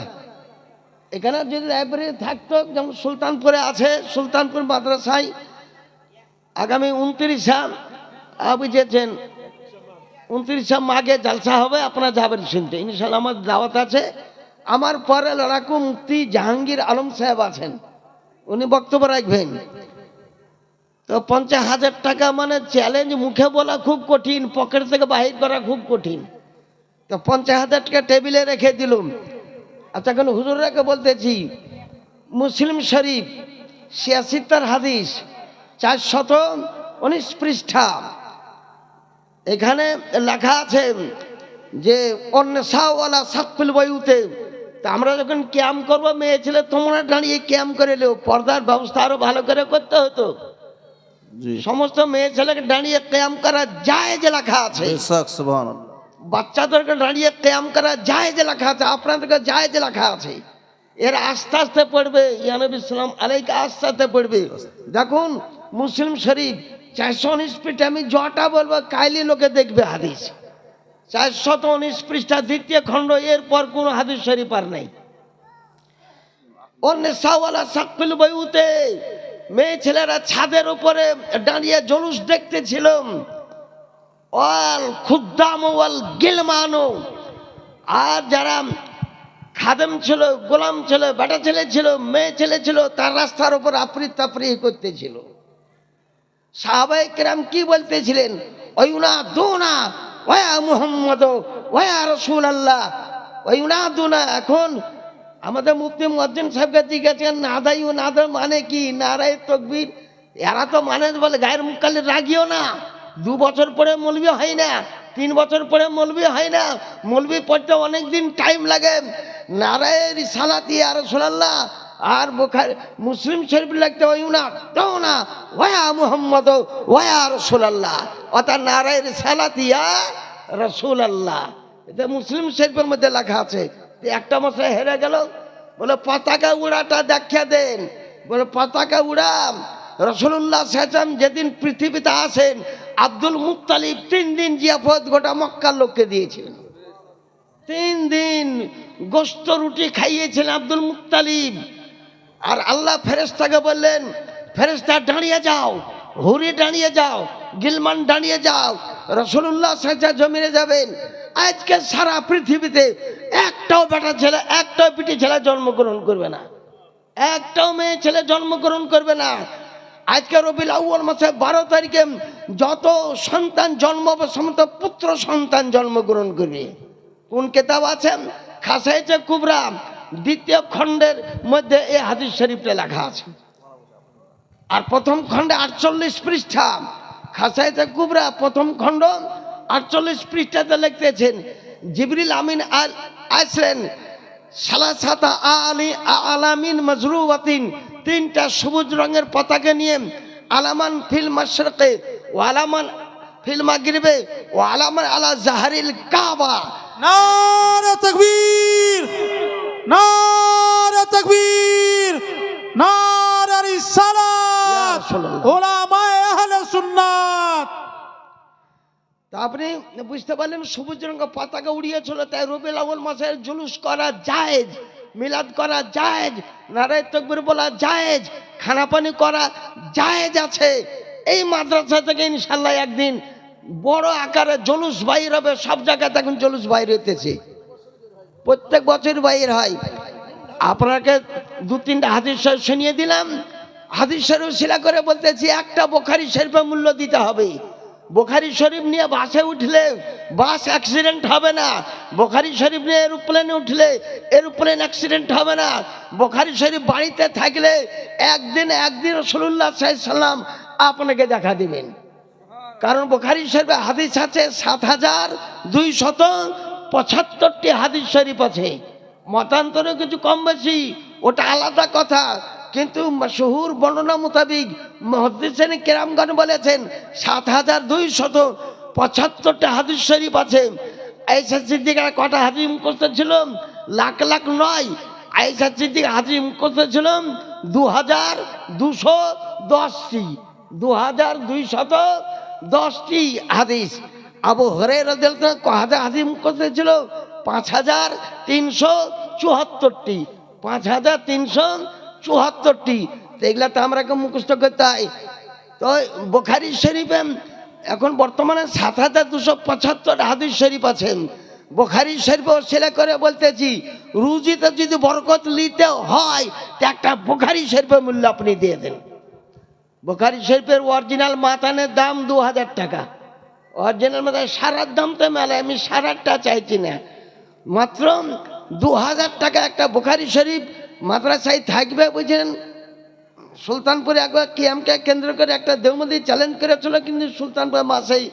এখানে যদি লাইব্রেরি থাকতো, যেমন সুলতানপুরে আছে, সুলতানপুর মাদ্রাসায় আগামী 29 বুঝেছেন 29 মাঘে জালসা হবে, আপনারা যাবেন শুনতে ইনশাল্লাহ। আমার দাওয়াত আছে। আমার পরে লড়াকু মুফতি জাহাঙ্গীর আলম সাহেব আছেন, উনি বক্তব্য রাখবেন। তো 50,000 টাকা মানে চ্যালেঞ্জ, মুখে বলা খুব কঠিন, পকেট থেকে বাহির করা খুব কঠিন। তো তো 50,000 টাকা টেবিলে রেখে দিলুম। আচ্ছা এখন হুজুররাকে বলতেছি, মুসলিম শরীফ 86 হাদিস 419 পৃষ্ঠা, এখানে লেখা আছে যে অন্যসাওয়ালা সাকফিল বয়ুতে। তা আমরা যখন ক্যাম্প করবো, মেয়ে ছেলে তোমরা দাঁড়িয়ে ক্যাম্প করে নেও, পর্দার ব্যবস্থা আরো ভালো করে করতে হতো। সমস্ত মেয়ে ছেলেকে দাঁড়িয়ে ক্যাম্প করা যায় যে লেখা আছে, বাচ্চাদেরকে দাঁড়িয়ে ক্যাম্প করা যায় যে লেখা আছে, আপনাদেরকে যায় যে লেখা আছে। এর আস্তে আস্তে পড়বে, ইয়ানবী ইসলাম আলাইকে আস্তে আস্তে পড়বে। দেখুন মুসলিম শরীফ 419 পৃষ্ঠা, আমি যটা বলবো কাইলি লোকে দেখবে হাদিস। 419 পৃষ্ঠা 2য় খণ্ড, এরপর কোন হাদিস শরীফ আর নাই। অন্যসাওয়ালা সাকফিল বয়ুতে, মেয়ে ছেলেরা ছাদের উপরে দাঁড়িয়ে জলুস দেখতেছিল। ওয়াল খুদ্দাম ওয়াল গিলমানো, আর যারা খাদেম ছিল, গোলাম ছিল, বেটা ছেলে ছিল, মেয়ে ছেলে ছিল, তার রাস্তার উপর আফরি তাফরি করতেছিল। সাহাবায়ে কেরাম কি বলতেছিলেন? ওয়ায়ুনা দুনা ওয়া মুহাম্মদ ওয়া রাসূলুল্লাহ, ওয়ায়ুনা দুনা। এখন আমাদের মুফতি মুয়াজ্জিন সাহেবকে জিজ্ঞাসা, নাদাই ও নাদা মানে কি? নারায়ে তাকবীর। এরা তো মানে বলে গায়ের মুখালি রাগিও না, 2 বছর পরে মৌলবি হয় না, 3 বছর পরে মৌলবি হয় না, মৌলবি পড়তে অনেক দিন টাইম লাগে। নারায়ে রিসালাতি ইয়া রাসূলুল্লাহ, আর বুখারী মুসলিম শরীফ লিখতে ওয়ায়ুনা দুনা ওয়া মুহাম্মদ ওয়া রাসূলুল্লাহ, অর্থাৎ নারায়ে রিসালাতি ইয়া রাসূলুল্লাহ। এটা মুসলিম শরীফের মধ্যে লেখা আছে। একটা মশাই হেরে গেল, বলে পতাকা উড়াটা দেখিয়ে দেন। বলে পতাকা উড়াম। রাসূলুল্লাহ সাল্লাল্লাহু আলাইহি যেদিন পৃথিবীতে আসেন, আব্দুল মুত্তালিব 3 দিন জিয়াফত গোটা মক্কার লোককে দিয়েছিলেন। 3 দিন গোশত রুটি খাইয়েছিলেন আব্দুল মুত্তালিব। আর আল্লাহ ফেরেশতাকে বললেন, ফেরেশতা দাঁড়িয়ে যাও, হুরি দাঁড়িয়ে যাও, গিলমান দাঁড়িয়ে যাও, রাসূলুল্লাহ সাল্লাল্লাহু আলাইহি জমিনে যাবেন। আজকে সারা পৃথিবীতে একটাও বেটা ছেলে, একটাও পিটি ছেলে জন্মগ্রহণ করবে না, একটাও মেয়ে ছেলে জন্মগ্রহণ করবে না। আজকে রবিউল আউয়াল মাসে 12 তারিখে যত সন্তান জন্ম হবে, সমস্ত পুত্র সন্তান জন্মগ্রহণ করবে। কোন কিতাব আছেন? খাসায়েছে কুবরা 2য় খণ্ডের মধ্যে এই হাদিস শরীফটা লেখা আছে। আর প্রথম খণ্ডে 48 পৃষ্ঠা, খাসায়েছে কুবরা প্রথম খণ্ড 48 পৃষ্ঠাতে লিখতেছেন, জিবরিল আমিন আসলেন সালাসাতা আলামিন মাজরুবাতিন, 3টা সবুজ রঙের পতাকা নিয়ে, আলামান ফিল মাশরিকে ওয়া আলামান ফিল মাগরিবে ওয়া আলামান আলা জাহরিল কাবা। নারে তাকবীর, নারে তাকবীর, নারে রিসালাত, উলামায়ে আহলে সুন্নাত। তা আপনি বুঝতে পারলেন, সবুজ রঙের পতাকা উড়িয়েছিল, তাই রবিউল আউয়াল মাসে জুলুস করা জায়েজ, মিলাদ করা জায়েজ, নারায়ে তাকবীর বলা জায়েজ, খানাপানি করা জায়েজ আছে। এই মাদ্রাসা থেকে ইনশাআল্লাহ একদিন বড় আকারে জুলুস বাইর হবে। সব জায়গাতে এখন জুলুস বাইর হইতেছে, প্রত্যেক বছর বাইর হয়। আপনাকে 2-3টা হাদিস শরীফ শুনিয়ে দিলাম। হাদিস শরীফ শিলা করে বলতেছি, একটা বুখারী শরীফের মূল্য দিতে হবে। বুখারী শরীফ নিয়ে বাসে উঠলে বাস অ্যাক্সিডেন্ট হবে না, বুখারী শরীফ নিয়ে এরোপ্লেনে উঠলে এরোপ্লেন অ্যাক্সিডেন্ট হবে না। বুখারী শরীফ বাড়িতে থাকলে একদিন রাসূলুল্লাহ সাল্লাল্লাহু আলাইহি সাল্লাম আপনাকে দেখা দিবেন। কারণ বুখারী শরীফে হাদিস আছে 7275টি হাদিস শরীফ আছে। মতান্তরে কিছু কম বেশি, ওটা আলাদা কথা, কিন্তু মাশহুর বর্ণনা মোতাবিক মুহাদ্দিসিন কেরামগণ বলেছেন 7275টা হাদিস শরীফ আছে। আয়েশা সিদ্দিকার কটা হাদিস মুখস্থ ছিল? লাখ লাখ নয়। আয়েশা সিদ্দিক হাদিস মুখস্থ ছিল 2210টি, 2210টি হাদিস। আবু হুরায়রা রাদিয়াল্লাহু আনহু কটা হাদিস মুখস্থ ছিল? 5374টি, 5374টি। তো এগুলা তো আমরা মুখস্থ করতে হয়। তো বুখারী শরীফে এখন বর্তমানে 7275 হাদিস শরীফ আছেন। বুখারী শরীফ সেলে করে বলতেছি, রুজিতে যদি বরকত নিতে হয় তো একটা বুখারী শরীফের মূল্য আপনি দিয়ে দেন। বুখারী শরীফের অরিজিনাল মাতানের দাম 2000 টাকা। অরিজিনাল মাথায় সারার দাম তো মেলে, আমি সারারটা চাইছি না। মাত্র 2000 টাকা একটা বুখারী শরীফ মাদ্রাসায় থাকবে বুঝেন। সুলতানপুরে একবার কিয়ামকে কেন্দ্র করে একটা দেওবন্দি চ্যালেঞ্জ করেছিল, কিন্তু সুলতানপুরে মাসেই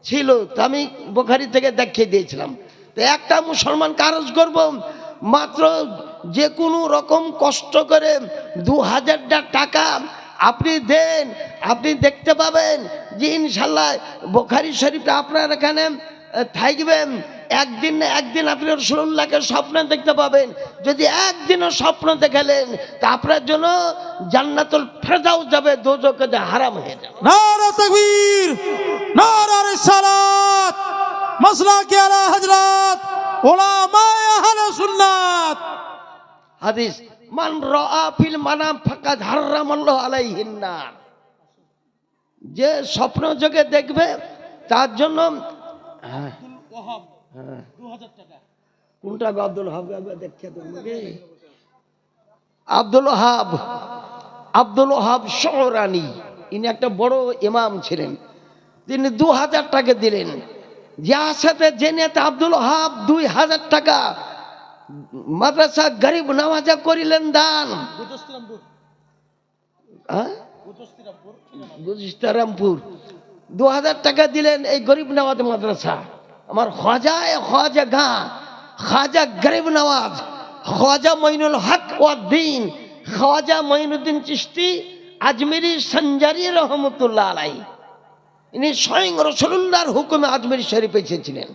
ছিল, তো আমি বুখারী থেকে দেখিয়ে দিয়েছিলাম। তো একটা মুসলমান কারজ করব, মাত্র যে কোনো রকম কষ্ট করে 2000 টাকা আপনি দেন, আপনি দেখতে পাবেন যে ইনশাল্লাহ বুখারী শরীফটা আপনার এখানে থাকবেন। একদিন না একদিন আপনি রাসূলুল্লাহকে স্বপ্ন দেখতে পাবেন। যদি একদিনও স্বপ্ন দেখালেন তা আপনার জন্য জান্নাতুল ফেরদাউস যাবে, দোজখে হারাম হয়ে যাবে। নারে তাকবীর, নারে রিসালাত, মাসলাকে আলা হযরত উলামায়ে আহলে সুন্নাত। হাদিস, মান রাআ ফিল মানাম ফাকাদ হারামাল্লাহু আলাইহিন নার। যে স্বপ্ন যোগে দেখবে তার জন্য কোনটা আব্দুল ওহাব দেখে তোমাকে? আব্দুল ওহাব শহরানি, ইনি একটা বড় ইমাম ছিলেন। তিনি 2000 টাকা দিলেন। যার সাথে যে নেতা আব্দুল ওহাব 2000 টাকা মাদ্রাসা গরিব নওয়াজা করিলেন দান। গুজরামপুর 2000 টাকা দিলেন এই গরিব নওয়াজ মাদ্রাসা। আমার খাজা গাঁ, খাজা গরিব নওয়াজ, খাজা মঈনুল হক ওয়াদ্দিন, খাজা মঈনুদ্দিন চিশতি আজমেরি সঞ্জারি রহমতুল্লাহ আলাইহি, ইনি স্বয়ং রাসূলুল্লাহর হুকুমে আজমেরি শরীফে এসেছিলেন।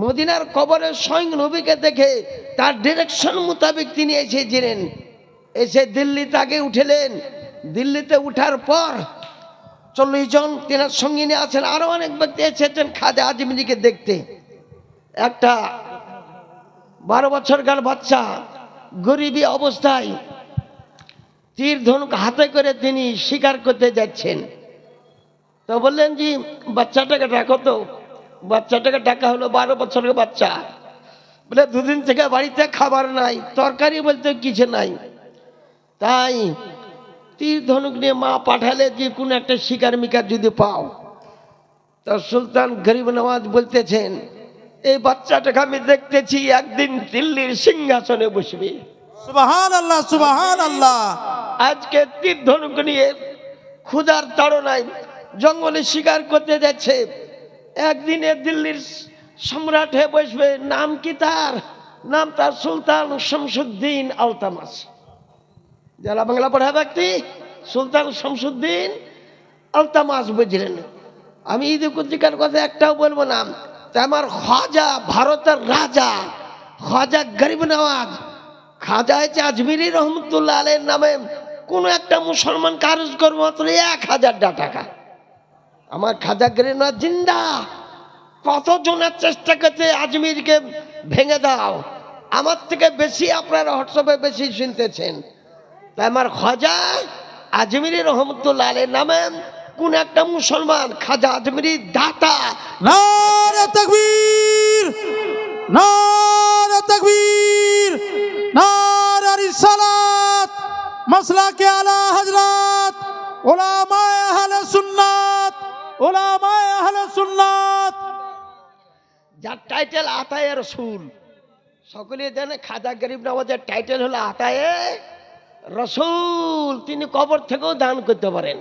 মদিনার কবরে স্বয়ং নবীকে দেখে তার ডিরেকশন মোতাবেক তিনি এসেছিলেন। এসে দিল্লিতে আগে উঠলেন। দিল্লিতে উঠার পর 40 জন তেনার সঙ্গিনী আছেন, আরো অনেক ব্যক্তি এসেছেন খাজা আজমিরিকে দেখতে। একটা 12 বছরকার বাচ্চা গরিবী অবস্থায় তীর ধনুক হাতে করে তিনি শিকার করতে যাচ্ছেন। তো বললেন যে বাচ্চাটাকে ডাকো তো। বাচ্চাটাকে ডাকা হলো, 12 বছরের বাচ্চা। বলে 2 দিন থেকে বাড়িতে খাবার নাই, তরকারি বলতে কিছু নাই। তাই তীর ধনুক নিয়ে মা পাঠালে যে কোনো একটা শিকার মিকার যদি পাও। তা সুলতান গরিব নওয়াজ বলতেছেন, এই বাচ্চাটাকে আমি দেখতেছি একদিন দিল্লির সিংহাসনে বসবে। সুবহানাল্লাহ, সুবহানাল্লাহ। আজকে তীর ধনুক নিয়ে ক্ষুধার তাড়নায় জঙ্গলে শিকার করতে যাচ্ছে। একদিনে দিল্লির সম্রাট হয়ে বসবে। নাম কি তার? নাম তার সুলতান শামসুদ্দিন আলতামাস। যারা বাংলা পড়া ব্যক্তি, সুলতান শামসুদ্দিন আলতামাস বুঝলেন। আমি ঈদ পত্রিকার কথা একটাও বলবো না। তা আমার খাজা, ভারতের রাজা খাজা গরিব নওয়াজ, খাজা হচ্ছে আজমিরি রহমতুল্লাহ আলাইহির নামে কোন একটা মুসলমান কারজ করবো মাত্র 1000 টাকা। আমার খাজা গরিব নওয়াজ জিন্দা। কতজনের চেষ্টা করতে আজমিরকে ভেঙে দাও। আমার থেকে বেশি আপনারা হোয়াটসঅ্যাপে বেশি শুনতেছেন। তাই আমার খাজা আজমিরি রহমতুল্লাহ আলাইহির নামে কোন একটা মুসলমান খাজা আজমিরি দাতা। নারে তাকবীর, নারে তাকবীর, নারে রিসালাত, মাসলাকে আলা হযরত উলামায়ে আহলে সুন্নাত, উলামায়ে আহলে সুন্নাত। যার টাইটেল আতায়ে রসুল। সকলে জানে খাজা গরিব নওয়াজের টাইটেল হলো আতায়ে রসুল। তিনি কবর থেকেও দান করতে পারেন।